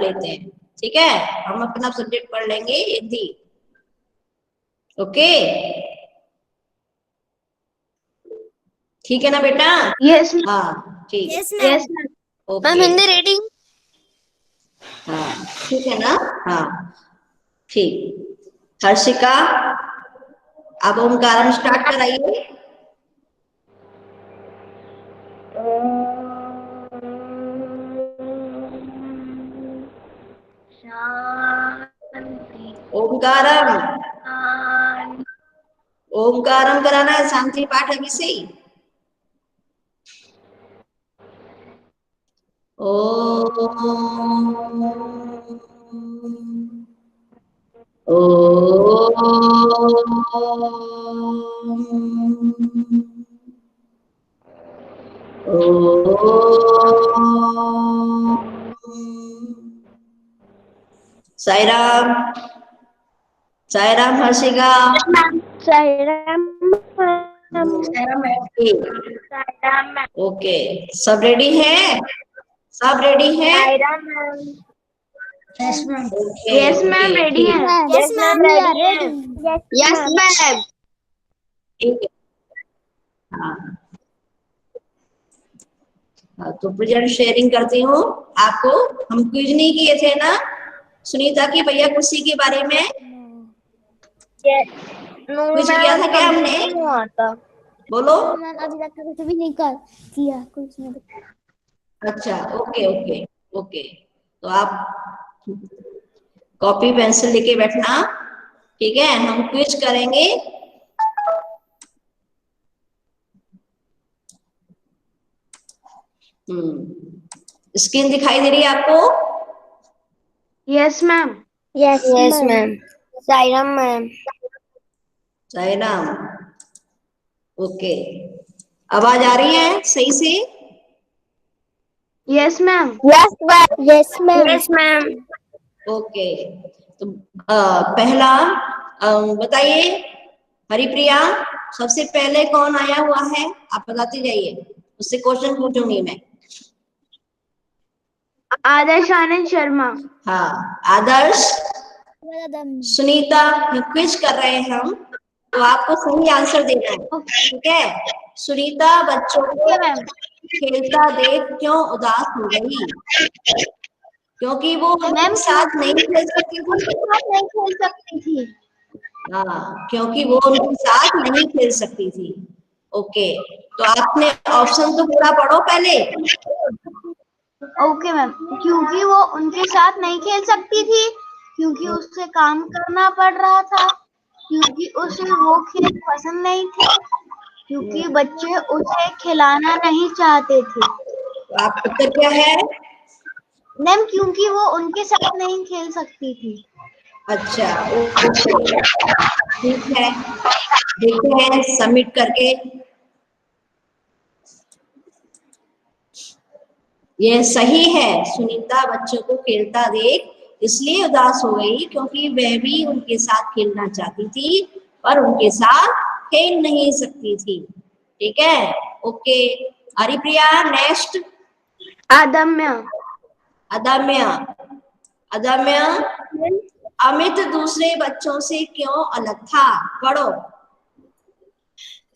लेते हैं, ठीक है। हम अपना सब्जेक्ट पढ़ लेंगे हिंदी। ओके, ठीक है ना बेटा? यस हाँ ठीक। Yes yes ma'am. Ma'am. Okay, Hindi reading. हाँ ठीक है ना? हाँ ठीक। हर्षिका, अब ओमकारम स्टार्ट कराइए। शांति ओमकारम, ओमकारम कराना है, शांति पाठ अभी से ही। साई राम, साई राम हर्षिका। ओके, सब रेडी है? सब रेडी है? Yes ma'am. Okay yes okay ma'am ready ठीक। है। Yes ma'am, we are ready. Yes ma'am. ठीक है, हाँ हाँ, तो प्रेजेंट शेयरिंग करती हूँ आपको। हम क्विज नहीं किए थे ना सुनीता की भैया खुशी के बारे में? क्विज किया था क्या हमने? बोलो। मैम अभी तक तो कुछ भी नहीं कर किया, कुछ नहीं। अच्छा, ओके ओके ओके, तो आप कॉपी पेंसिल लेके बैठना, ठीक है। हम क्विज करेंगे। स्क्रीन दिखाई दे रही है आपको? Yes ma'am. Yes ma'am. Sairam ma'am. Sai Ram, okay. आवाज आ रही है सही से? Yes ma'am. Yes ma'am. Okay, तो पहला बताइए हरिप्रिया, सबसे पहले कौन आया हुआ है? आप बताते जाइए, उससे क्वेश्चन पूछूंगी मैं। आदर्श आनंद शर्मा। हाँ आदर्श। सुनीता, क्विज कर रहे हैं हम, तो आपको सही आंसर देना है, ठीक है। सुनीता बच्चों को ओके मैम। खेलता देख क्यों उदास हो गई? क्योंकि वो उनके मैम साथ नहीं खेल सकती उनके थी। साथ नहीं खेल सकती थी। हाँ, क्योंकि वो उनके साथ नहीं खेल सकती थी। ओके, तो आपने ऑप्शन तो पूरा पढ़ो पहले। ओके मैम, क्योंकि वो उनके साथ नहीं खेल सकती थी, क्योंकि उसे काम करना पड़ रहा था, क्योंकि उसे वो खेल पसंद नहीं थे, क्योंकि बच्चे उसे खिलाना नहीं चाहते थे। आप उत्तर क्या है? मैम क्योंकि वो उनके साथ नहीं खेल सकती थी। अच्छा ओके, ठीक है, देखते हैं सबमिट करके। यह सही है, सुनीता बच्चों को खेलता देख इसलिए उदास हो गई क्योंकि वह भी उनके साथ खेलना चाहती थी, पर उनके साथ खेल नहीं सकती थी, ठीक है। Okay, Haripriya next. अदम्य। अदम्य, अदम्य, अमित दूसरे बच्चों से क्यों अलग था? पढ़ो।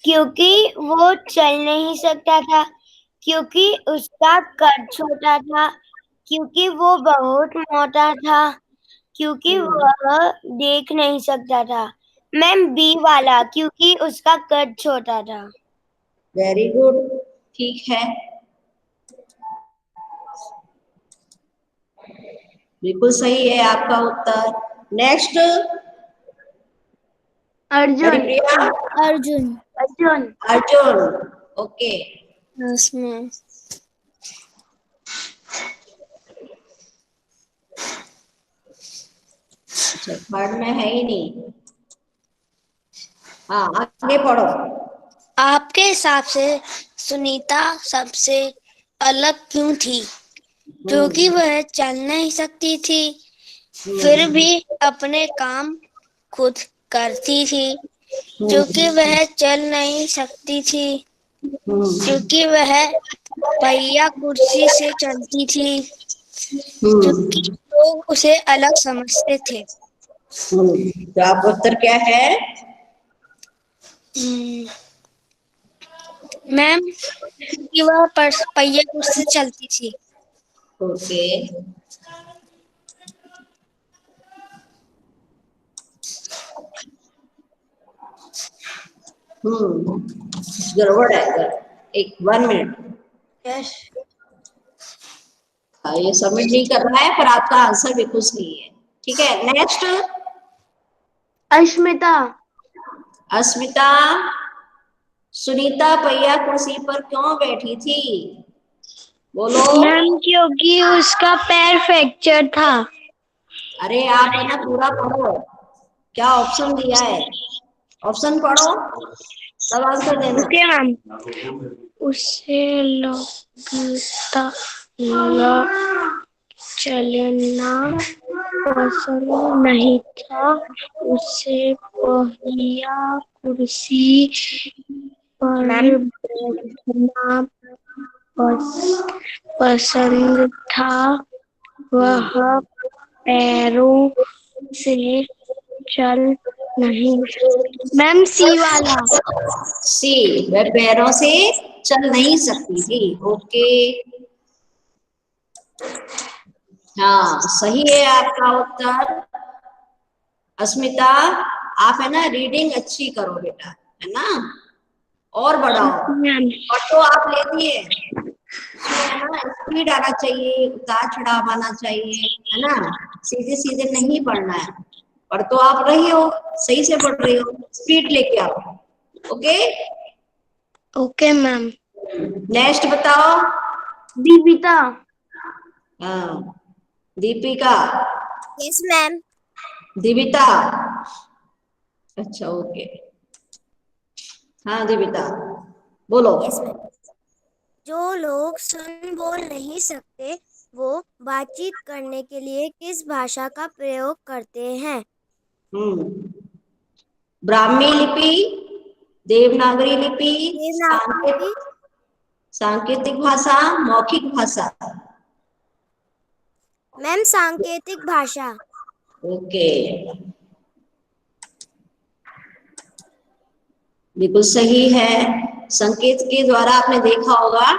क्योंकि वो चल नहीं सकता था, क्योंकि उसका कद छोटा था, क्योंकि वो बहुत मोटा था, क्योंकि वह देख नहीं सकता था। मैम बी वाला, क्योंकि उसका कद छोटा था। वेरी गुड, ठीक है, बिल्कुल सही है आपका उत्तर। Next Arjun. Haripriya. Arjun. Arjun. Arjun, okay. Yes ma'am. अच्छा, थर्ड में है ही नहीं। हाँ आगे पढ़ो। आपके हिसाब से सुनीता सबसे अलग क्यों थी? क्योंकि वह चल नहीं सकती थी, फिर भी अपने काम खुद करती थी। क्योंकि वह चल नहीं सकती थी, क्योंकि वह पहिया कुर्सी से चलती थी, क्योंकि लोग उसे अलग समझते थे। तो आपका उत्तर क्या है? मैम, कि वह पहिए से चलती थी। ओके। गड़बड़ है। एक 1 मिनट। यस। हाँ, ये सबमिट नहीं कर रहा है, पर आपका आंसर बिल्कुल सही है। ठीक है, नेक्स्ट। अस्मिता। अस्मिता, सुनीता पहिया कुर्सी पर क्यों बैठी थी? बोलो। मैम, क्योंकि उसका पैर फ्रैक्चर था। अरे आप है ना पूरा पढ़ो, क्या ऑप्शन दिया है, ऑप्शन पढ़ो तब आंसर देना। Okay ma'am. उसे लगता चलना पसंद नहीं था। उसे पहिया कुर्सी पर बैठना पसंद था। वह पैरों से चल नहीं। मैम, सी वाला। सी, वह पैरों से चल नहीं सकती थी। ओके, हाँ सही है आपका उत्तर। अस्मिता, आप है ना रीडिंग अच्छी करो बेटा, है ना, और बढ़ाओ। मैम, और तो आप लेती है, उसमें है ना स्पीड आना चाहिए, उतार चढ़ाव आना चाहिए, है ना, सीधे सीधे नहीं पढ़ना है। पर तो आप रही हो, सही से पढ़ रही हो, स्पीड लेके आओ। ओके। Okay ma'am. नेक्स्ट बताओ। दीपिता। हाँ, दीपिका। Yes ma'am. दीपिता। अच्छा, ओके। हाँ दीपिता, बोलो। Yes ma'am. जो लोग सुन बोल नहीं सकते, वो बातचीत करने के लिए किस भाषा का प्रयोग करते हैं? ब्राह्मी लिपि, देवनागरी लिपि, देवनागरी लिपि। सांकेतिक भाषा, मौखिक भाषा। मैम, सांकेतिक भाषा। ओके, बिल्कुल सही है। संकेत के द्वारा आपने देखा होगा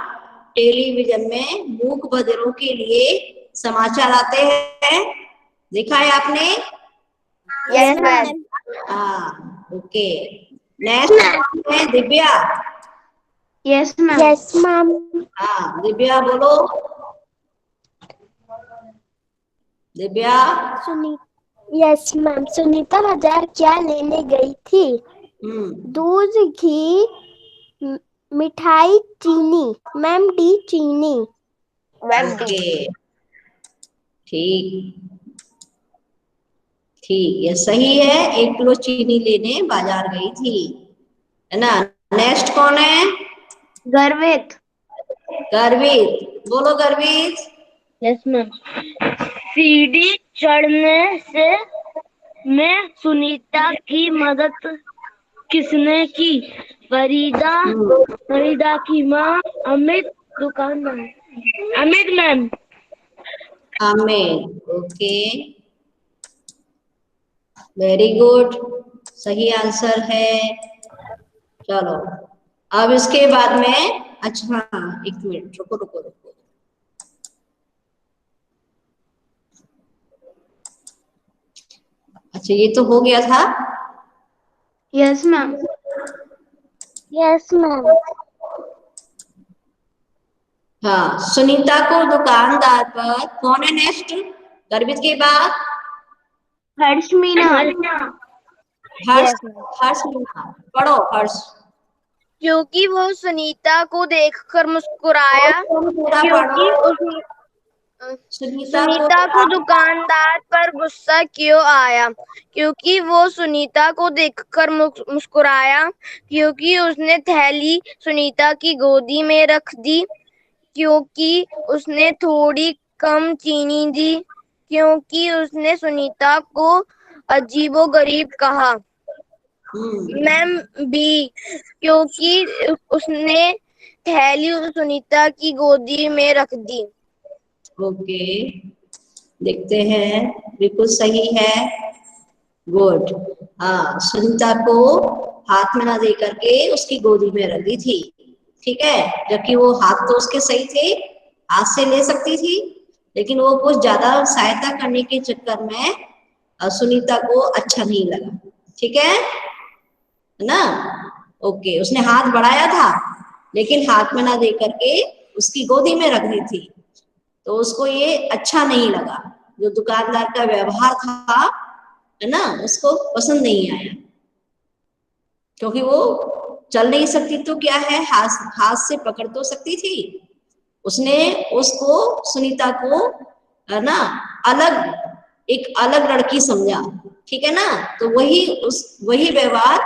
टेलीविजन में मूक बधिरों के लिए समाचार आते हैं, देखा है आपने? Yes ma'am. हाँ, ओके। नेक्स्ट है Divya. Yes ma'am. Yes ma'am. हाँ दिव्या, बोलो। दिव्या। सुनी यस मैम। सुनीता बाजार क्या लेने गई थी? दूध, घी, मिठाई, चीनी। मैम, डी, चीनी। ओके, ठीक ठीक, ये सही है, 1 किलो चीनी लेने बाजार गई थी, है ना। नेक्स्ट कौन है? गर्वित। गर्वित, बोलो गर्वित। Yes ma'am. सीढ़ी चढ़ने से में सुनीता की मदद किसने की? फरीदा की माँ, अमित, दुकानदार। Amit ma'am. Aamir, okay, very good, सही आंसर है। चलो, अब इसके बाद में, अच्छा हाँ, 1 मिनट, रुको रुको रुको। अच्छा, ये तो हो गया था। Yes ma'am. Yes ma'am. हाँ, सुनीता को दुकानदार पर, कौन है नेक्स्ट गर्वित के बाद? हर्ष मीना। हर्ष। Yes ma'am. हर्ष मीना, पढ़ो हर्ष। क्योंकि वो सुनीता को देखकर मुस्कुराया। तुम पूरा क्योंकि पढ़ो। उसने सुनीता सुनीता को दुकानदार पर गुस्सा क्यों आया? क्योंकि वो सुनीता को देखकर मुस्कुराया। क्योंकि उसने थैली सुनीता की गोदी में रख दी। क्योंकि उसने थोड़ी कम चीनी दी। क्योंकि उसने सुनीता को अजीबोगरीब कहा। मैम, बी, क्योंकि उसने थैली सुनीता की गोदी में रख दी। ओके, देखते हैं, बिल्कुल सही है, गुड। हाँ, सुनीता को हाथ में ना दे करके उसकी गोदी में रख दी थी, ठीक है, जबकि वो हाथ तो उसके सही थे, हाथ से ले सकती थी, लेकिन वो कुछ ज्यादा सहायता करने के चक्कर में सुनीता को अच्छा नहीं लगा, ठीक है ना। ओके, उसने हाथ बढ़ाया था लेकिन हाथ में ना दे करके उसकी गोदी में रख दी थी, तो उसको ये अच्छा नहीं लगा, जो दुकानदार का व्यवहार था, है ना, उसको पसंद नहीं आया, क्योंकि वो चल नहीं सकती तो क्या है, हाथ से पकड़ तो सकती थी। उसने उसको, सुनीता को, है ना, एक अलग लड़की समझा, ठीक है ना, तो वही व्यवहार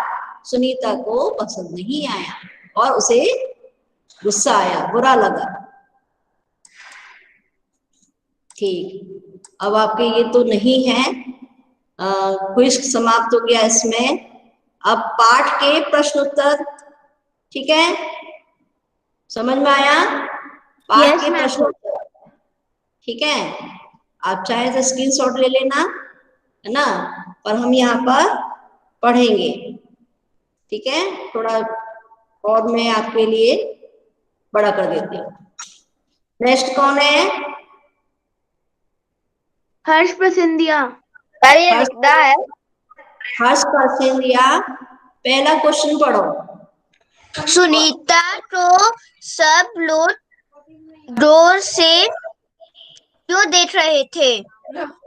सुनीता को पसंद नहीं आया और उसे गुस्सा आया, बुरा लगा। ठीक, अब आपके ये तो नहीं है, क्विज समाप्त हो गया इसमें। अब पाठ के प्रश्न उत्तर, ठीक है, समझ में आया, पाठ Yes, के ma'am. प्रश्न उत्तर, ठीक है, आप चाहे तो स्क्रीनशॉट ले लेना, है ना, पर हम यहाँ पर पढ़ेंगे, ठीक है, थोड़ा और मैं आपके लिए बड़ा कर देती हूँ। नेक्स्ट कौन है? हर्ष प्रसिंधिया। हर्ष प्रसिंधिया, पहला क्वेश्चन पढ़ो। सुनीता को सब लोग गौर से क्यों देख रहे थे?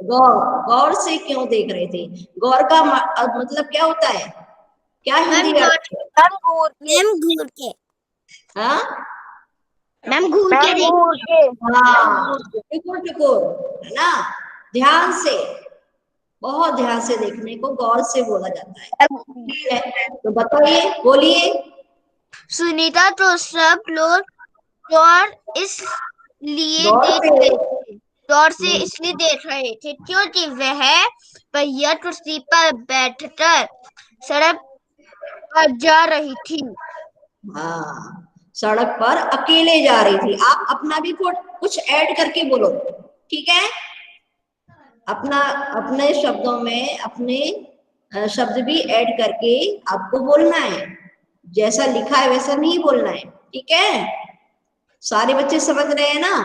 गौर से क्यों देख रहे थे? गौर का मतलब क्या होता है, क्या हिंदी अर्थ है? मैम घूर के। हाँ, मैम घूर के हाँ, टुकुर टुकुर, है ना, ध्यान से, बहुत ध्यान से देखने को गौर से बोला जाता है, ठीक है, तो बताइए, बोलिए। सुनीता तो सब लोग गौर इसलिए गौर से इसलिए देख रहे थे क्योंकि वह पहिया कुर्सी पर बैठकर सड़क पर जा रही थी। हाँ, सड़क पर अकेले जा रही थी। आप अपना भी कुछ ऐड करके बोलो, ठीक है, अपने शब्दों में अपने शब्द भी ऐड करके आपको बोलना है, जैसा लिखा है वैसा नहीं बोलना है, ठीक है, सारे बच्चे समझ रहे हैं ना?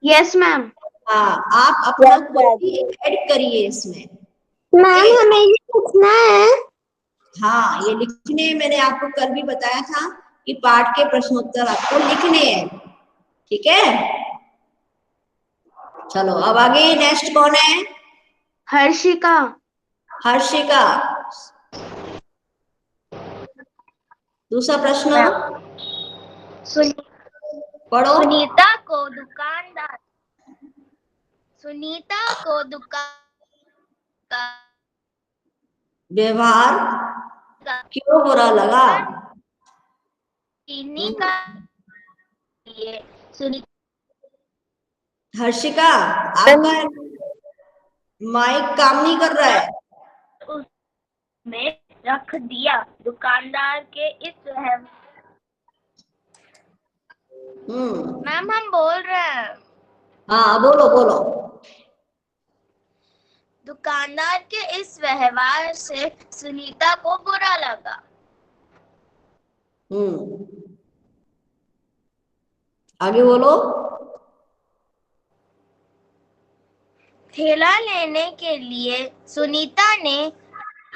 Yes ma'am. हाँ, आप अपना खुद भी ऐड करिए इसमें। मैम हमें ये पूछना है। हाँ, ये लिखने, मैंने आपको कल भी बताया था कि पाठ के प्रश्नोत्तर आपको लिखने हैं, ठीक है। चलो अब आगे, नेक्स्ट कौन है? हर्षिका। हर्षिका, दूसरा प्रश्न पढ़ो। सुनीता को दुकान व्यवहार क्यों बुरा लगा? चीनी का लिए सुनीता हर्षिका, आपका माइक काम नहीं कर रहा है। उसमें रख दिया। दुकानदार के इस मैम हम बोल रहे हैं। हाँ, बोलो बोलो। दुकानदार के इस व्यवहार से सुनीता को बुरा लगा। आगे बोलो। थैला लेने के लिए सुनीता ने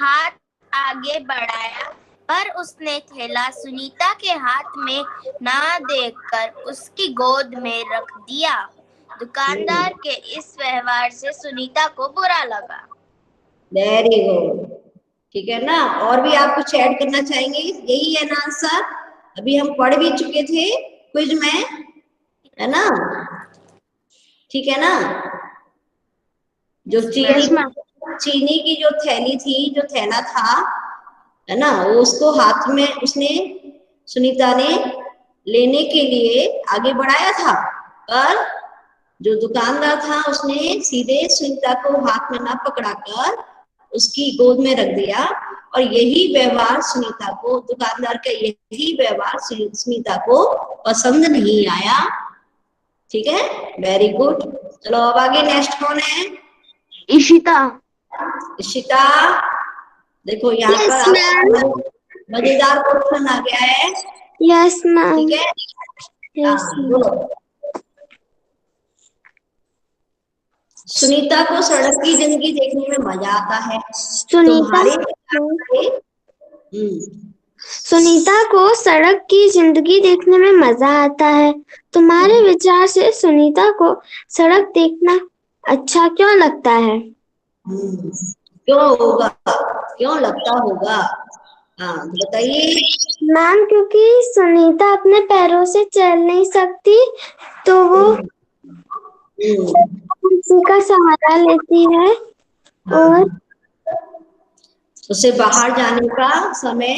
हाथ आगे बढ़ाया, पर उसने थैला सुनीता के हाथ में ना देकर उसकी गोद में रख दिया। दुकानदार के इस व्यवहार से सुनीता को बुरा लगा। वेरी गुड, ठीक है ना, और भी आप कुछ ऐड करना चाहेंगे? यही है ना आंसर, अभी हम पढ़ भी चुके थे क्विज में, है ना, ठीक है ना। जो चीनी की जो थैली थी, जो थैला था, है ना, वो उसको हाथ में उसने, सुनीता ने लेने के लिए आगे बढ़ाया था, पर जो दुकानदार था उसने सीधे सुनीता को हाथ में ना पकड़ाकर उसकी गोद में रख दिया, और यही व्यवहार सुनीता को, दुकानदार का यही व्यवहार सुनीता को पसंद नहीं आया, ठीक है, वेरी गुड। चलो अब आगे नेक्स्ट कौन है? इशिता। इशिता। देखो यहाँ Yes, पर ma'am. आपका मजेदार क्वेश्चन आ गया है। Yes ma'am. ठीक है, यस हाँ बोलो। सुनीता को सड़क की जिंदगी देखने में मजा आता है। सुनीता तुम्हारे विचार से सुनीता को सड़क की जिंदगी देखने में मजा आता है। तुम्हारे विचार से सुनीता को सड़क देखना अच्छा क्यों लगता है? क्यों होगा, क्यों लगता होगा? हाँ तो बताइए। मैम क्योंकि सुनीता अपने पैरों से चल नहीं सकती तो वो किसी का सहारा लेती है और उसे बाहर जाने का समय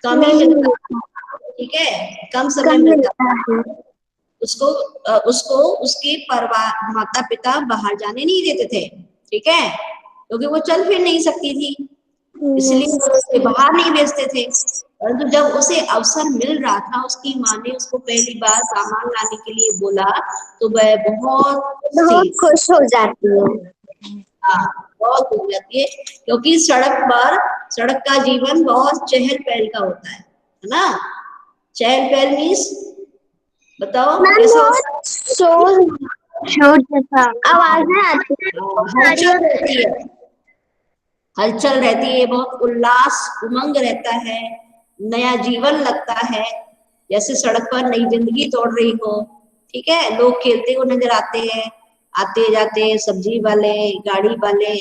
कम ही नहीं मिलता है। ठीक है, कम समय मिलता है उसको। उसको उसके परिवार माता पिता बाहर जाने नहीं देते थे। ठीक है, क्योंकि वो चल फिर नहीं सकती थी, इसलिए वो उसे बाहर नहीं भेजते थे। परंतु जब उसे अवसर मिल रहा था, उसकी माँ ने उसको पहली बार सामान लाने के लिए बोला तो वह बहुत खुश हो जाती है। हाँ बहुत हो जाती है, क्योंकि सड़क का जीवन बहुत चहल पहल का होता है ना। चहल पहल मीन्स बताओ कैसा होता है? शोर जैसा आवाजें आती है। हलचल रहती है, हलचल रहती है, बहुत उल्लास उमंग रहता है, नया जीवन लगता है, जैसे सड़क पर नई जिंदगी दौड़ रही हो। ठीक है, लोग खेलते हुए नजर आते हैं, आते जाते सब्जी वाले, गाड़ी वाले,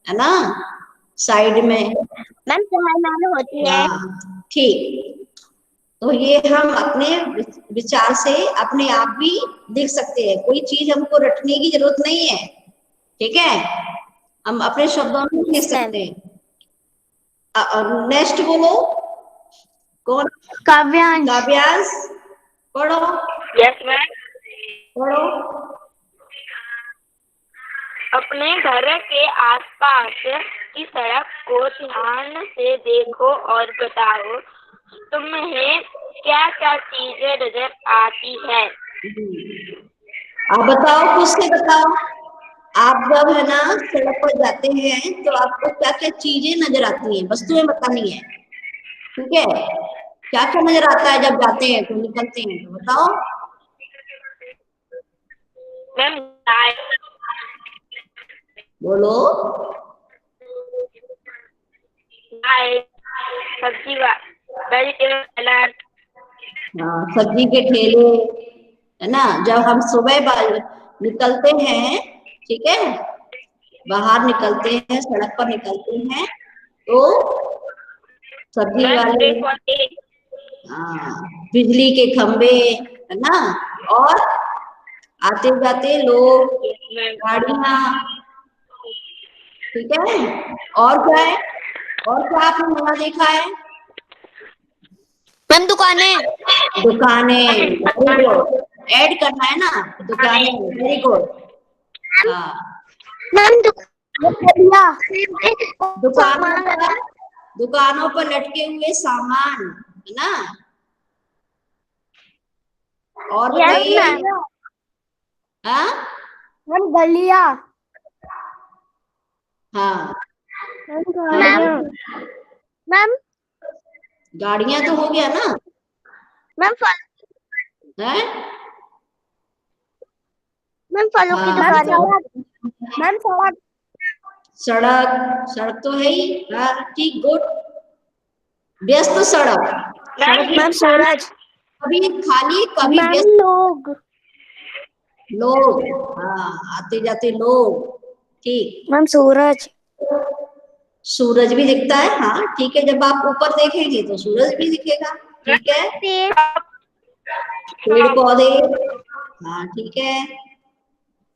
है ना, साइड में। मैम चहल होती है। हाँ ठीक, तो ये हम अपने विचार से अपने आप भी देख सकते हैं, कोई चीज हमको रटने की जरूरत नहीं है। ठीक है, हम अपने शब्दों में लिख सकते हैं। नेक्स्ट बोलो, कौन? काव्यांश। काव्यांश पढ़ो। Yes ma'am. पढ़ो। अपने घर के आसपास की सड़क को ध्यान से देखो और बताओ तुम्हें क्या क्या चीजें नजर आती है। आप बताओ, खुद से बताओ। आप जब है ना सड़क पर जाते हैं तो आपको क्या क्या चीजें नजर आती हैं, वस्तुएं बतानी है। ठीक है, क्या क्या नजर आता है जब जाते हैं तो, निकलते हैं तो बताओ। मैम गाय, बोलो। गाय, सब्जी, वेजिटेबल, हाँ, सब्जी के ठेले, है ना, जब हम सुबह निकलते हैं, ठीक है, बाहर निकलते हैं, सड़क पर निकलते हैं तो सब्जी वाले, हाँ, बिजली के खंबे, है ना, और आते जाते लोग, गाड़ियां। ठीक है, और क्या है, और क्या आपने नया देखा है? मैम दुकानें। दुकानें, वेरी गुड, ऐड करना है ना, दुकानें, वेरी गुड। हाँ, मैम दुकानों पर लटके हुए सामान, है ना, और बताइए। हाँ मैम गलिया। हाँ, मैम गाड़ियां तो हो गया ना, मैम है? फलों की हाँ, दुकान। मैम सड़क, सड़क तो है ही। हाँ ठीक, गुड। व्यस्त सड़क, मैम सूरज। कभी खाली कभी मैम व्यस्त। लोग। लोग, हाँ, आते जाते लोग। ठीक, मैम सूरज। सूरज भी दिखता है, हाँ ठीक है, जब आप ऊपर देखेंगे तो सूरज भी दिखेगा। ठीक है, पेड़ पौधे, हाँ ठीक है,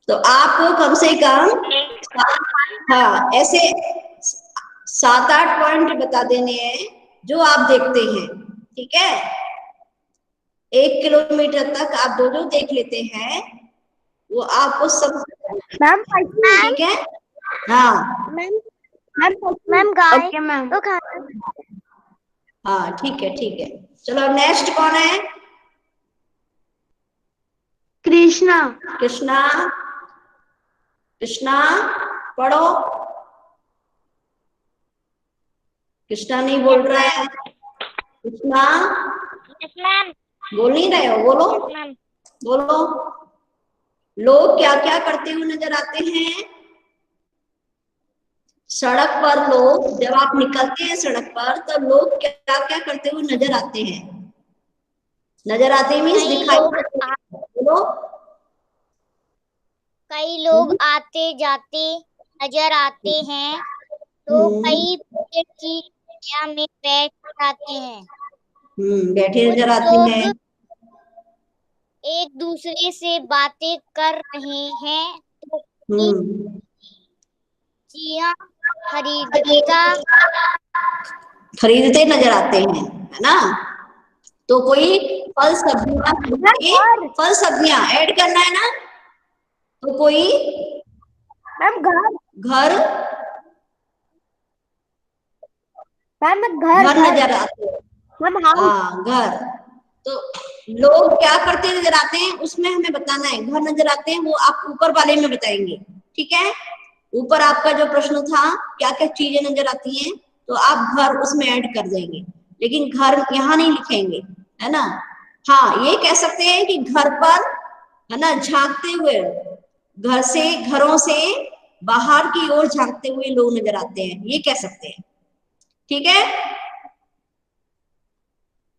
तो आपको कम से कम, हाँ, ऐसे 7-8 पॉइंट बता देने हैं जो आप देखते हैं। ठीक है, 1 किलोमीटर तक आप जो देख लेते हैं वो आपको सब। मैम ठीक है, हाँ मैम गाय मैम तो हाँ ठीक है, ठीक है। चलो नेक्स्ट कौन है? कृष्णा। कृष्णा, कृष्णा पढ़ो। कृष्णा नहीं बोल रहा है। Krishna yes ma'am. बोल नहीं रहे हो, बोलो यस मैम। बोलो। लोग क्या क्या करते हुए नजर आते हैं? सड़क पर लोग, जब आप निकलते हैं सड़क पर, तो लोग क्या क्या करते हुए नजर आते हैं? नजर आते मीन्स कई दिखाई लोग देते हैं। बोलो। कई लोग आते जाते नजर आते हैं, तो कई पेड़ की छाया में बैठ जाते हैं। बैठे कुछ नजर आते लोग हैं। एक दूसरे से बातें कर रहे हैं, तो हम्म सब्जियां खरीदते नजर आते हैं, है ना? तो कोई फल सब्जियां खरीदते, फल सब्जियां ऐड करना है ना? तो कोई मैम घर घर घर घर नजर आते हैं। Ma'am house. हाँ, घर। तो लोग क्या करते नजर आते हैं उसमें हमें बताना है। घर नजर आते हैं वो आप ऊपर वाले में बताएंगे, ठीक है? ऊपर आपका जो प्रश्न था क्या क्या चीजें नजर आती हैं, तो आप घर उसमें ऐड कर देंगे, लेकिन घर यहाँ नहीं लिखेंगे, है ना? हाँ, ये कह सकते हैं कि घर पर, है ना, झांकते हुए, घर से, घरों से बाहर की ओर झांकते हुए लोग नजर आते हैं, ये कह सकते हैं, ठीक है?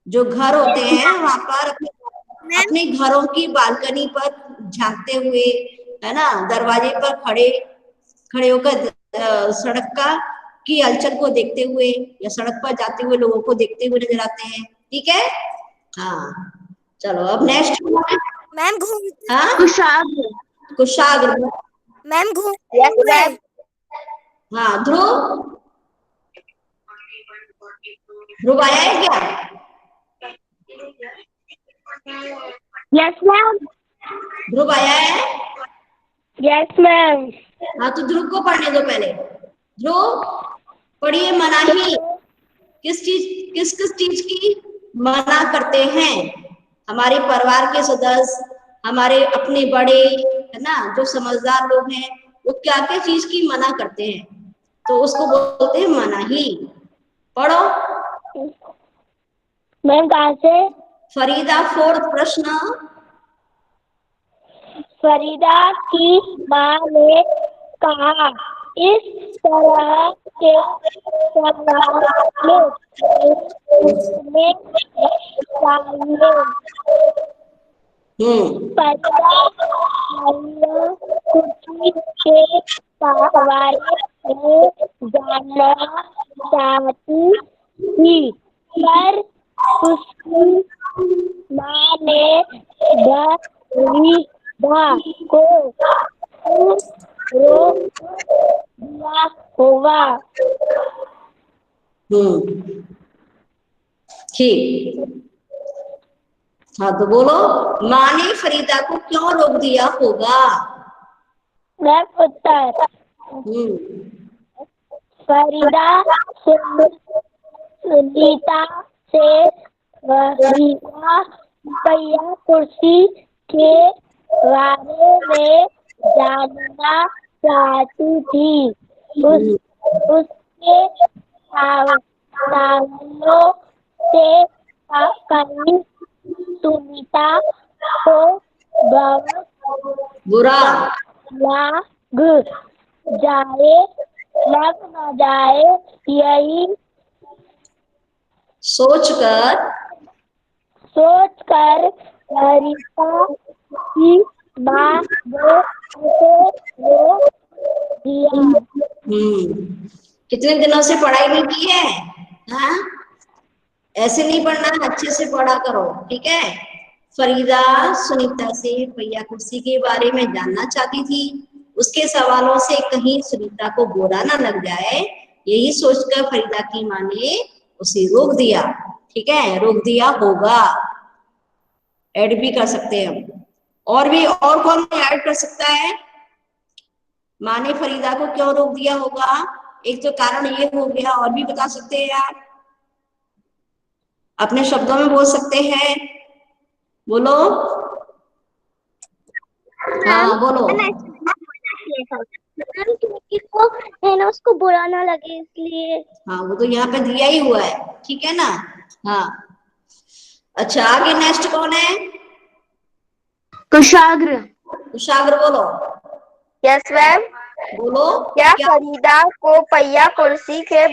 जो घर होते हैं वहां पर अपने घरों की बालकनी पर झांकते हुए, है ना, दरवाजे पर खड़े खड़े होकर सड़क का की हलचल को देखते हुए या सड़क पर जाते हुए लोगों को देखते हुए नजर आते हैं, ठीक है? हाँ, चलो अब नेक्स्ट। मैम घूमते हाँ, कुशाग्र। मैम घूमते हुए। हाँ, ध्रुव, ध्रुव आया है क्या? Yes ma'am. ध्रुव आया है? Yes ma'am. हाँ, तो ध्रुव को पढ़ने दो पहले। ध्रुव पढ़िए। मनाही किस किस चीज की मना करते हैं? हमारे परिवार के सदस्य, हमारे अपने बड़े, है ना, जो समझदार लोग हैं, वो क्या क्या चीज की मना करते हैं, तो उसको बोलते हैं मनाही। पढ़ो। मैम कहाँ से? फरीदा, फोर्थ प्रश्न। फरीदा की माँ ने कहा, इस तरह के सवाल पूछने चाहिए। फरीदा खुशी के बारे में जानना चाहती थी, पर उसकी माँ ने फरीदा को रोक दिया होगा। ठीक। हाँ, तो बोलो, माँ ने फरीदा को क्यों रोक दिया होगा? मैं उत्तर, फरीदा सुनीता से फरीदा पहिया कुर्सी के बारे में जानना चाहती थी। उसके सवालों से कहीं सुनीता को बहुत बुरा लग न जाए, यही सोचकर फरीदा की माँ ने उसे रोक दिया। कितने दिनों से पढ़ाई नहीं की है? हाँ, ऐसे नहीं पढ़ना, अच्छे से पढ़ा करो, ठीक है? फरीदा सुनीता से पहिया कुर्सी के बारे में जानना चाहती थी। उसके सवालों से कहीं सुनीता को बुरा ना लग जाए, यही सोचकर फरीदा की माँ ने उसे रोक दिया, ठीक है? रोक दिया होगा ऐड भी कर सकते हैं हम। और भी, और कौन ऐड कर सकता है? माँ ने फरीदा को क्यों रोक दिया होगा? एक तो कारण ये हो गया, और भी बता सकते हैं आप, अपने शब्दों में बोल सकते हैं, बोलो। हाँ, बोलो। इसलिए था मैम, क्योंकि वो है ना उसको बुरा ना लगे इसलिए। हाँ, वो तो यहाँ पे दिया ही हुआ है, ठीक है ना। हाँ, अच्छा आगे नेक्स्ट कौन है? कुशाग्र। कुशाग्र बोलो। Yes ma'am. बोलो क्या फरीदा को पहिया कुर्सी के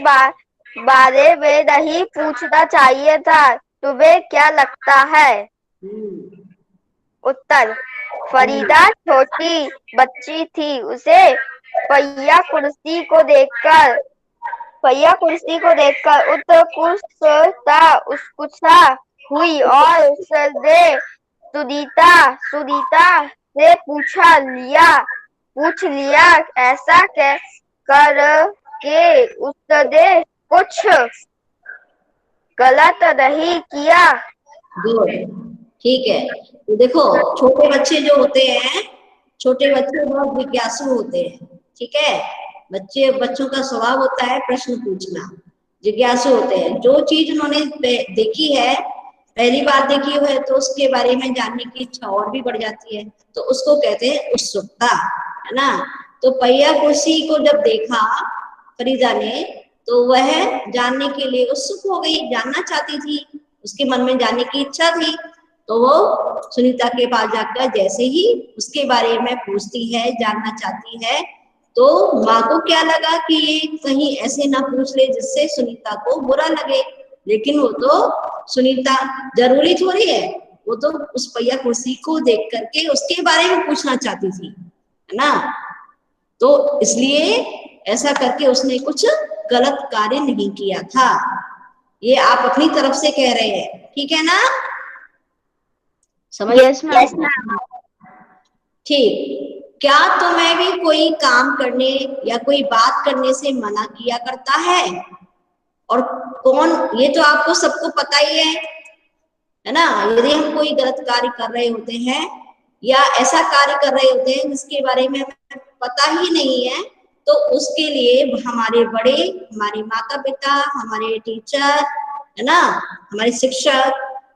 बारे में नहीं पूछना चाहिए था? तुम्हें क्या लगता है? उत्तर, फरीदा छोटी बच्ची थी, उसे पहिया कुर्सी को देखकर उत्सुकता हुई और उसने सुनीता से पूछ लिया ऐसा करके उसने कुछ गलत नहीं किया। गुड, ठीक है। तो देखो, छोटे बच्चे जो होते हैं, छोटे बच्चे बहुत जिज्ञासु होते हैं, ठीक है। बच्चों का स्वभाव होता है प्रश्न पूछना, जिज्ञासु होते हैं। जो चीज उन्होंने देखी है, पहली बार देखी है, तो उसके बारे में जानने की इच्छा और भी बढ़ जाती है, तो उसको कहते हैं उत्सुकता, है ना। तो पहिया कुर्सी को जब देखा फरीदा ने, तो वह जानने के लिए उत्सुक हो गई, जानना चाहती थी, उसके मन में जानने की इच्छा थी। तो वो सुनीता के पास जाकर जैसे ही उसके बारे में पूछती है, जानना चाहती है, तो माँ को क्या लगा कि ये कहीं ऐसे ना पूछ ले जिससे सुनीता को बुरा लगे। लेकिन वो तो सुनीता जरूरी थोड़ी है, वो तो उस पहिया कुर्सी को देख करके उसके बारे में पूछना चाहती थी, है ना। तो इसलिए ऐसा करके उसने कुछ गलत कार्य नहीं किया था, ये आप अपनी तरफ से कह रहे हैं, ठीक है ना। समझ? Yes ma'am. ठीक। क्या तुम्हें भी कोई काम करने या कोई बात करने से मना किया करता है? और कौन? ये तो आपको सबको पता ही है ना। यदि हम कोई गलत कार्य कर रहे होते हैं या ऐसा कार्य कर रहे होते हैं जिसके बारे में हमें पता ही नहीं है, तो उसके लिए हमारे बड़े, हमारे माता पिता, हमारे टीचर, है ना, हमारे शिक्षक,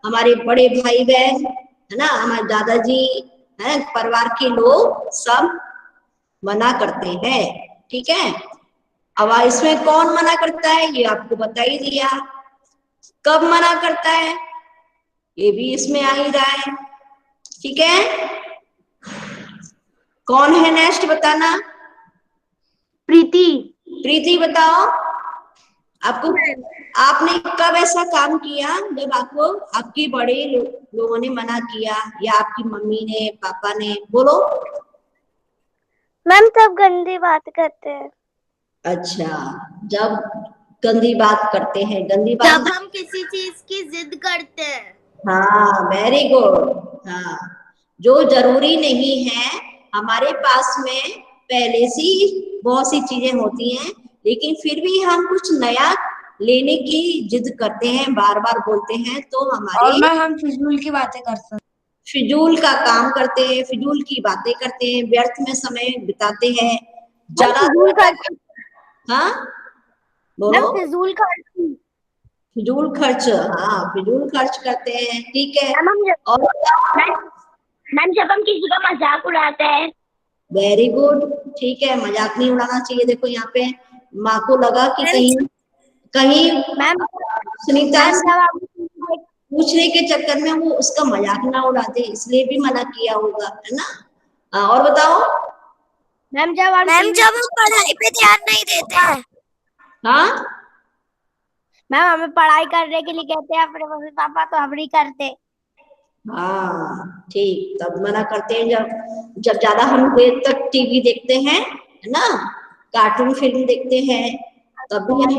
हमारे बड़े भाई बहन, है ना, हमारे दादाजी, है, परिवार के लोग सब मना करते हैं, ठीक है। अब इसमें कौन मना करता है ये आपको बता ही दिया। कब मना करता है ये भी इसमें आ ही रहा है, ठीक है। कौन है नेक्स्ट बताना? प्रीति। प्रीति बताओ, आपने कब ऐसा काम किया जब आपको आपके बड़े लोगों ने मना किया, या आपकी मम्मी ने, पापा ने? बोलो। मैम तब गंदी बात करते हैं। अच्छा, जब गंदी बात करते हैं, गंदी बात जब हम किसी चीज की जिद करते हैं। हाँ, वेरी गुड। हाँ, जो जरूरी नहीं है, हमारे पास में पहले से बहुत सी चीजें होती हैं, लेकिन फिर भी हम कुछ नया लेने की जिद करते हैं, बार बार बोलते हैं, तो हमारे हम फिजूल की बातें करते हैं, फिजूल का काम करते हैं, फिजूल की बातें करते हैं, व्यर्थ में समय बिताते हैं, ज्यादा। हाँ बोलो। फिजूल खर्च, हाँ, फिजूल खर्च करते हैं, ठीक है। और मैम जब हम किसी का मजाक उड़ाते हैं। वेरी गुड, ठीक है, मजाक नहीं उड़ाना चाहिए। देखो यहाँ पे माँ को लगा कि कहीं मैम सुनीता पूछने के चक्कर में वो उसका मजाक ना उड़ा दे, इसलिए भी मना किया होगा, है ना। और बताओ। मैम जब हम पढ़ाई पे ध्यान नहीं देते हैं। हाँ मैम हमें पढ़ाई करने के लिए कहते हैं अपने मम्मी पापा, तो हम नहीं करते। हाँ ठीक, तब मना करते हैं जब ज्यादा हम देर तक टीवी देखते हैं, है ना, कार्टून फिल्म देखते हैं, तब भी हम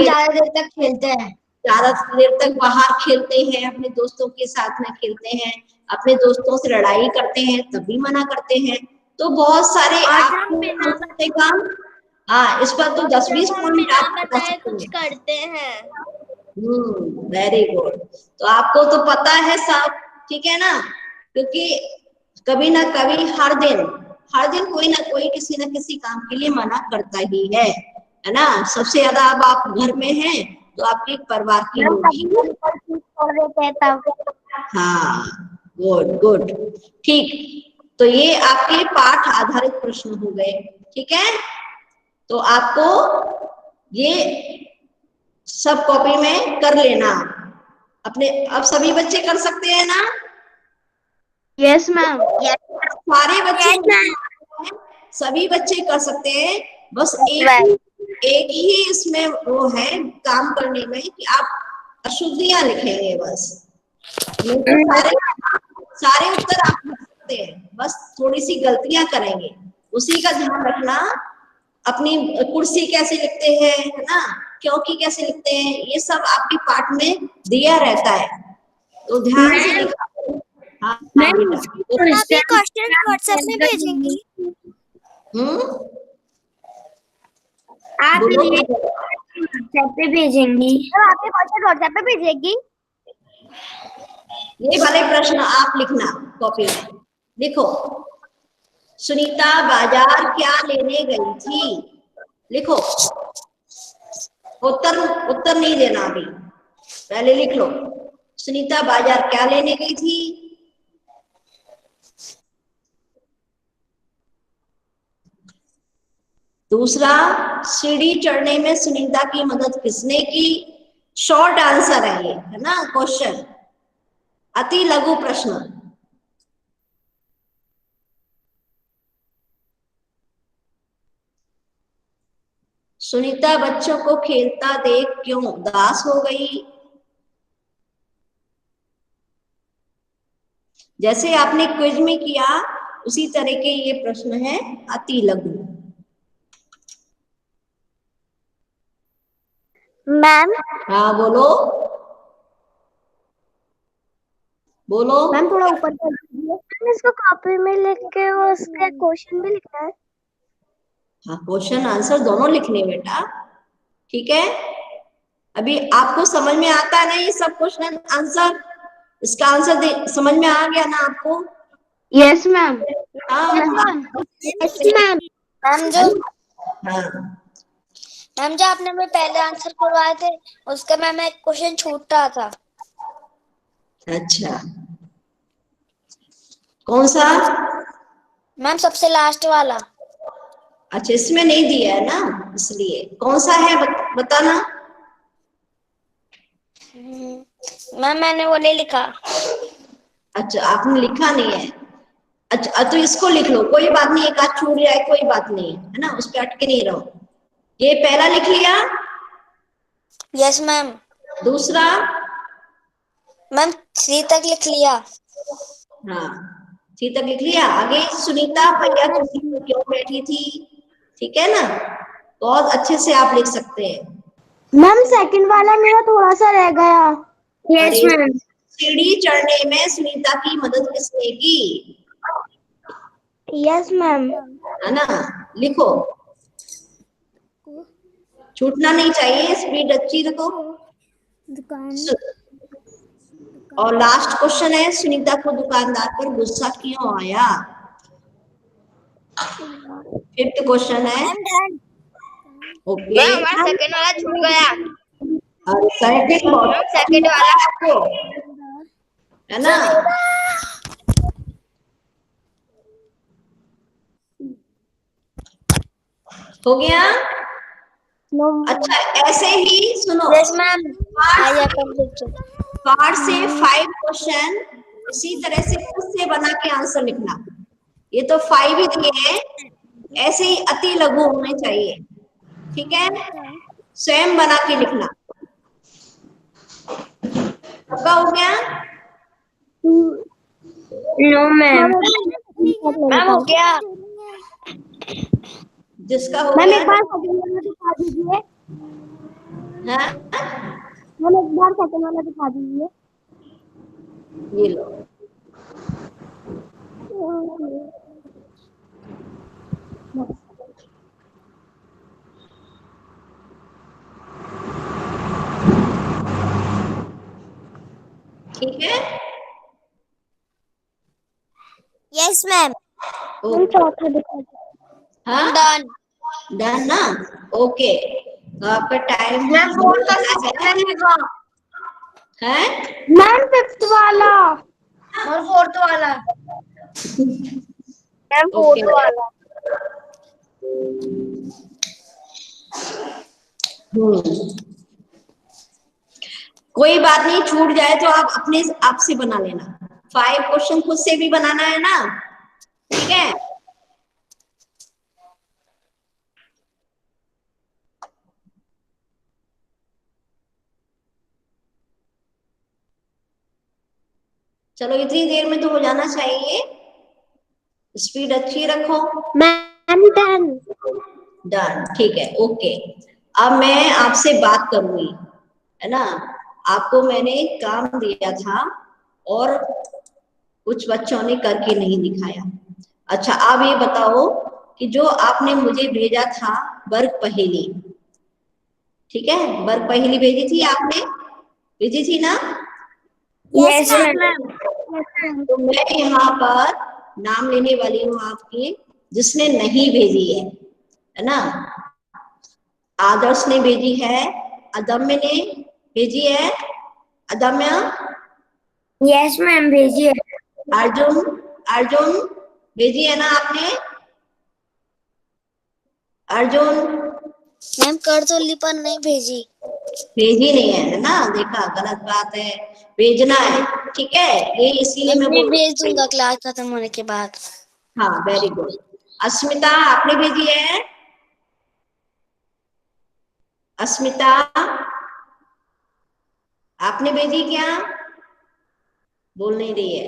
ज्यादा देर तक खेलते हैं, ज्यादा देर तक बाहर खेलते हैं, अपने दोस्तों के साथ में खेलते हैं, अपने दोस्तों से लड़ाई करते हैं, तब भी मना करते हैं। तो बहुत सारे आपको काम, हाँ, इस पर तो 10-20 पॉइंट आप बता सकते कुछ करते हैं। Very good. तो आपको तो पता है सब, ठीक है ना, क्योंकि कभी ना कभी हर दिन कोई ना कोई किसी न किसी काम के लिए मना करता ही है ना। सबसे ज्यादा अब आप घर में हैं तो आपके परिवार के लोग ही। हाँ, गुड, ठीक। तो ये आपके पाठ आधारित प्रश्न हो गए, ठीक है। तो आपको ये सब कॉपी में कर लेना अपने। अब सभी बच्चे कर सकते हैं ना? Yes ma'am. सारे बच्चे, सभी बच्चे कर सकते हैं। बस एक ही इसमें वो है काम करने में कि आप अशुद्धियां लिखेंगे बस। सारे उत्तर आप लिख सकते हैं, बस थोड़ी सी गलतियां करेंगे, उसी का ध्यान रखना। अपनी कुर्सी कैसे लिखते हैं, है ना, क्योंकि कैसे लिखते हैं, ये सब आपके पाठ में दिया रहता है, तो ध्यान से लिखा। हाँ बेटा, आप ये क्वेश्चन व्हाट्सएप में भेजेंगी? आप बोलो। व्हाट्सएप पे भेजेंगी? आप ये क्वेश्चन व्हाट्सएप पे भेजेगी? ये वाले प्रश्न आप लिखना कॉपी में। लिखो, सुनीता बाजार क्या लेने गई थी? लिखो, उत्तर नहीं देना अभी, पहले लिख लो सुनीता बाजार क्या लेने गई थी। दूसरा, सीढ़ी चढ़ने में सुनीता की मदद किसने की? शॉर्ट आंसर है ये, है ना क्वेश्चन, अति लघु प्रश्न। सुनीता बच्चों को खेलता देख क्यों उदास हो गई? जैसे आपने क्विज में किया उसी तरह के ये प्रश्न है, अति लघु। मैम। हाँ बोलो बोलो। मैम थोड़ा ऊपर कर दीजिए, इसको कॉपी में लिख के उसका क्वेश्चन भी लिखना है। हाँ, क्वेश्चन आंसर दोनों लिखने बेटा, ठीक है। अभी आपको समझ में आता है ना ये सब क्वेश्चन आंसर? इसका आंसर समझ में आ गया ना आपको? Yes ma'am. हाँ मैम जो आपने हमें पहले आंसर करवाए थे उसका मैम एक क्वेश्चन छूट रहा था। अच्छा, कौन सा? मैम सबसे लास्ट वाला। अच्छा, इसमें नहीं दिया है ना, इसलिए। कौन सा है बताना। मैम मैंने वो नहीं लिखा। अच्छा, आपने लिखा नहीं है। अच्छा, तो इसको लिख लो, कोई बात नहीं, एक आध छूट जाए कोई बात नहीं है ना, उस पर अटके नहीं रहो। ये पहला लिख लिया? Yes ma'am. दूसरा? मैम 3 तक लिख लिया। हाँ, 3 तक लिख लिया। आगे, सुनीता भैया कुर्सी पर क्यों बैठी थी? ठीक है ना, बहुत अच्छे से आप लिख सकते हैं। मैम सेकंड वाला मेरा थोड़ा सा रह गया। Yes ma'am. सीढ़ी चढ़ने में सुनीता की मदद किसने की? Yes ma'am. है ना, लिखो, छूटना नहीं चाहिए, स्पीड अच्छी रखो। और लास्ट क्वेश्चन है, सुनीता को दुकानदार पर गुस्सा क्यों आया? 5th क्वेश्चन है। ओके, हमारा सेकंड वाला छूट गया। सेकंड वाला है ना? हो गया? अच्छा, ऐसे ही सुनो। Yes ma'am. पार्ट से 5 क्वेश्चन इसी तरह से खुद से बना के आंसर लिखना। ये तो 5 ही दिए हैं, ऐसे ही अति लघु होने चाहिए, ठीक है। स्वयं बना के लिखना। सबका हो गया? No ma'am. मैम हो गया। जिसका हो मैम गया, एक बार सेकंड वाला दिखा दीजिए। हाँ, मैम एक बार सेकंड वाला दिखा दीजिए। ये लो। ठीक है। Yes ma'am. चौथा दिखा दीजिए। हाँ, डन। डन ना, ओके। तो आपका टाइम है। मैम 5th वाला और 4th वाला। मैम ओके फोटो वाला। कोई बात नहीं, छूट जाए तो आप अपने आप से बना लेना। 5 क्वेश्चन खुद से भी बनाना है ना, ठीक है। चलो इतनी देर में तो हो जाना चाहिए, स्पीड अच्छी रखो। Ma'am done. डन, ठीक है, ओके। अब मैं आपसे बात करूंगी, है ना। आपको मैंने काम दिया था और कुछ बच्चों ने करके नहीं दिखाया। अच्छा, आप ये बताओ कि जो आपने मुझे भेजा था वर्ग पहेली, ठीक है, वर्ग पहेली भेजी थी आपने, भेजी थी ना। Yes ma'am. तो मैं यहाँ पर नाम लेने वाली हूँ आपके, जिसने नहीं भेजी है ना। आदर्श ने भेजी है, अदम्य ने भेजी है, अदम्य। यस मैम भेजिए। अर्जुन, अर्जुन भेजी है ना आपने, अर्जुन। मैम कर तो ली पर नहीं भेजी। भेजी नहीं है ना, देखा, गलत बात है, भेजना है, ठीक है। ये इसीलिए मैं मैं बोल भेज रही दूंगा हूँ। क्लास खत्म होने के बाद। हाँ, वेरी गुड। अस्मिता आपने भेजी है, अस्मिता आपने भेजी क्या, बोल नहीं रही है,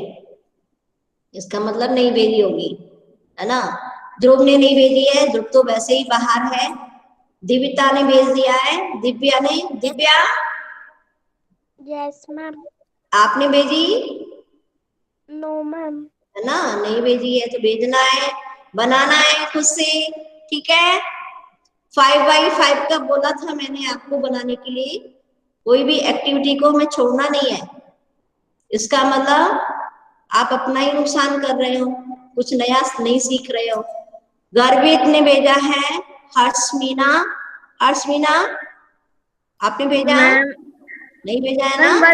इसका मतलब नहीं भेजी होगी, है ना। ध्रुव ने नहीं भेजी है, ध्रुव तो वैसे ही बाहर है। दिव्यता ने भेज दिया है, दिव्या ने, दिव्या यस मैम। आपने भेजी, नो मैम। है ना, नहीं भेजी है तो भेजना है, बनाना है खुद से, ठीक है। 5x5 का बोला था मैंने आपको बनाने के लिए। कोई भी एक्टिविटी को मैं छोड़ना नहीं है, इसका मतलब आप अपना ही नुकसान कर रहे हो, कुछ नया नहीं सीख रहे हो। गर्वित ने भेजा है, हर्षमीना, हर्षमीना आपने भेजा, मैम नहीं भेजा है ना,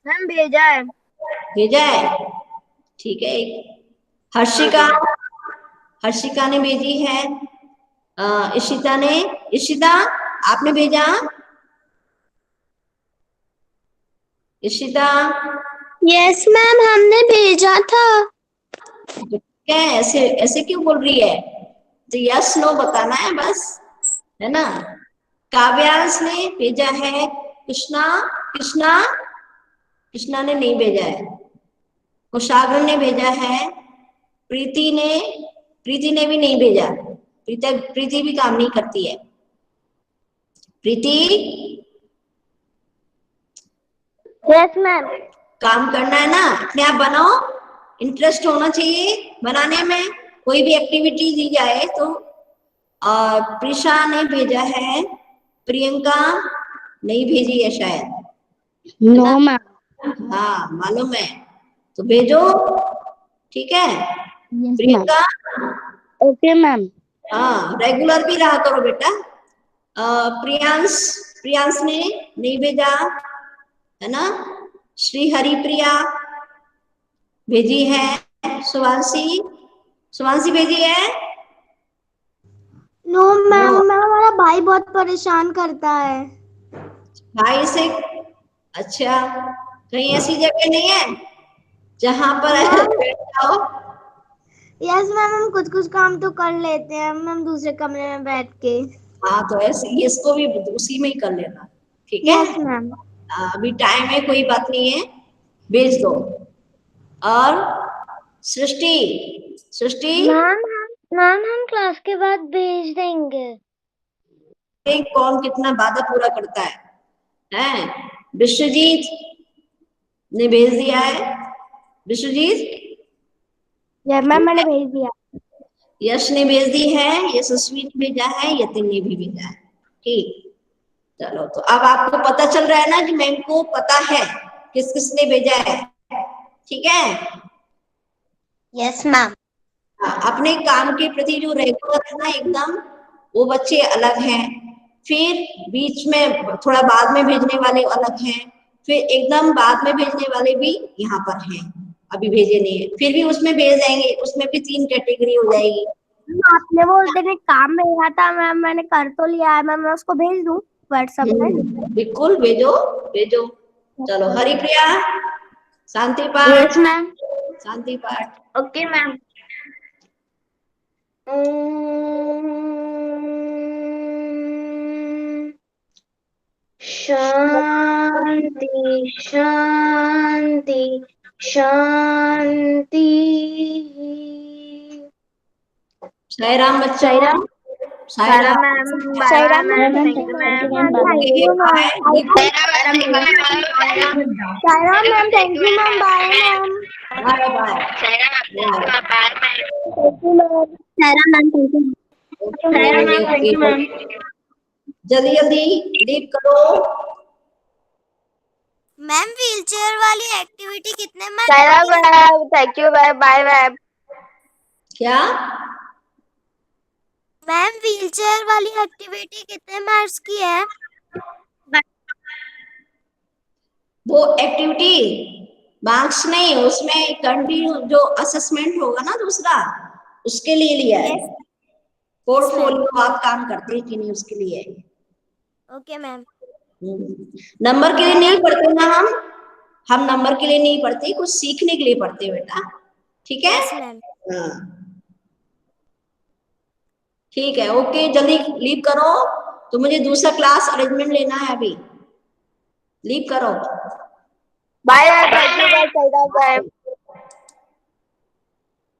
मैम भेजा है। भेजा है, ठीक है। हर्षिका, हर्षिका ने भेजी है, इशिता ने, इशिता आपने भेजा, इशिता। यस मैम हमने भेजा था। क्या है, ऐसे ऐसे क्यों बोल रही है, तो यस नो बताना है बस, है ना। काव्यांश ने भेजा है, कृष्णा, कृष्णा, कृष्णा ने नहीं भेजा है। कुशाग्र ने भेजा है, प्रीति ने, प्रीति ने भी नहीं भेजा, प्रीति, प्रीति भी काम नहीं करती है। प्रीति यस मैम। काम करना है ना, अपने आप बनाओ, इंटरेस्ट होना चाहिए बनाने में। कोई भी एक्टिविटी दी जाए तो। और प्रिशा ने भेजा है, प्रियंका नहीं भेजी है शायद, नो मैम। हाँ मालूम है, तो भेजो, ठीक है। Yes ma'am. Priyanka, okay ma'am. हाँ रेगुलर भी रहा करो बेटा। प्रियांश, प्रियांश ने नहीं भेजा, है ना। श्री हरिप्रिया भेजी है, सुवांशी, सुवांशी भेजी है, नो मैम, नो। हमारा भाई बहुत परेशान करता है। भाई से, अच्छा, कहीं ऐसी जगह नहीं है जहां पर बैठ जाओ। यस मैम, हम कुछ कुछ काम तो कर लेते हैं मैम दूसरे कमरे में बैठ के। हाँ तो ऐसे इसको भी उसी में ही कर लेना, ठीक है। Yes ma'am. अभी टाइम है, कोई बात नहीं है, भेज दो। और सृष्टि, सृष्टि मैम हम क्लास के बाद भेज देंगे। कौन कितना वादा पूरा करता है। विश्वजीत ने भेज दिया है, विश्वजीत। यस मैम, मैंने भेज दिया। यश ने भेज दी है, यशस्वी ने भेजा है, यतिन ने भी भेजा है, ठीक। चलो, तो अब आपको पता चल रहा है ना कि मैम को पता है किस किसने भेजा है, ठीक है। Yes ma'am. अपने काम के प्रति जो रेगुलर है ना एकदम, वो बच्चे अलग हैं, फिर बीच में थोड़ा बाद में भेजने वाले अलग हैं, फिर एकदम बाद में भेजने वाले भी यहाँ पर हैं, अभी भेजे नहीं है, फिर भी उसमें भेज देंगे, उसमें भी 3 कैटेगरी हो जाएगी। आपने वो उस दिन एक काम भेजा था मैम, मैंने कर तो लिया है मैम, मैं उसको भेज दूं व्हाट्सएप पे? बिल्कुल भेजो भेजो। चलो हरिप्रिया, शांति पाठ। Yes ma'am. शांति पाठ। Okay ma'am. शांति शांति शांति। साईराम बच्चों। Sairam. Sairam ma'am. Sairam ma'am, thank you ma'am. Sairam ma'am, thank you ma'am, bye ma'am. Bye bye. Sairam ma'am, thank you. Thank you ma'am. जल्दी जल्दी लीव करो। मैम व्हीलचेयर वाली एक्टिविटी कितने में? Sairam ma'am, thank you ma'am, bye ma'am. क्या? मैम व्हीलचेयर वाली activity कितने marks की है? वो एक्टिविटी मार्क्स नहीं, उसमें कंटिन्यू जो असेसमेंट होगा ना दूसरा, उसके लिए लिया है। पोर्टफोलियो आप काम करते हैं कि नहीं उसके लिए है। Okay ma'am. नंबर के लिए नहीं पढ़ते ना हम नंबर के लिए नहीं पढ़ते, कुछ सीखने के लिए पढ़ते हैं बेटा, ठीक है? Yes ma'am. हाँ ठीक है, ओके जल्दी लीव करो, तो मुझे दूसरा क्लास अरेंजमेंट लेना है अभी। लीव करो। Bye bye, thank you ma'am, Sairam ma'am.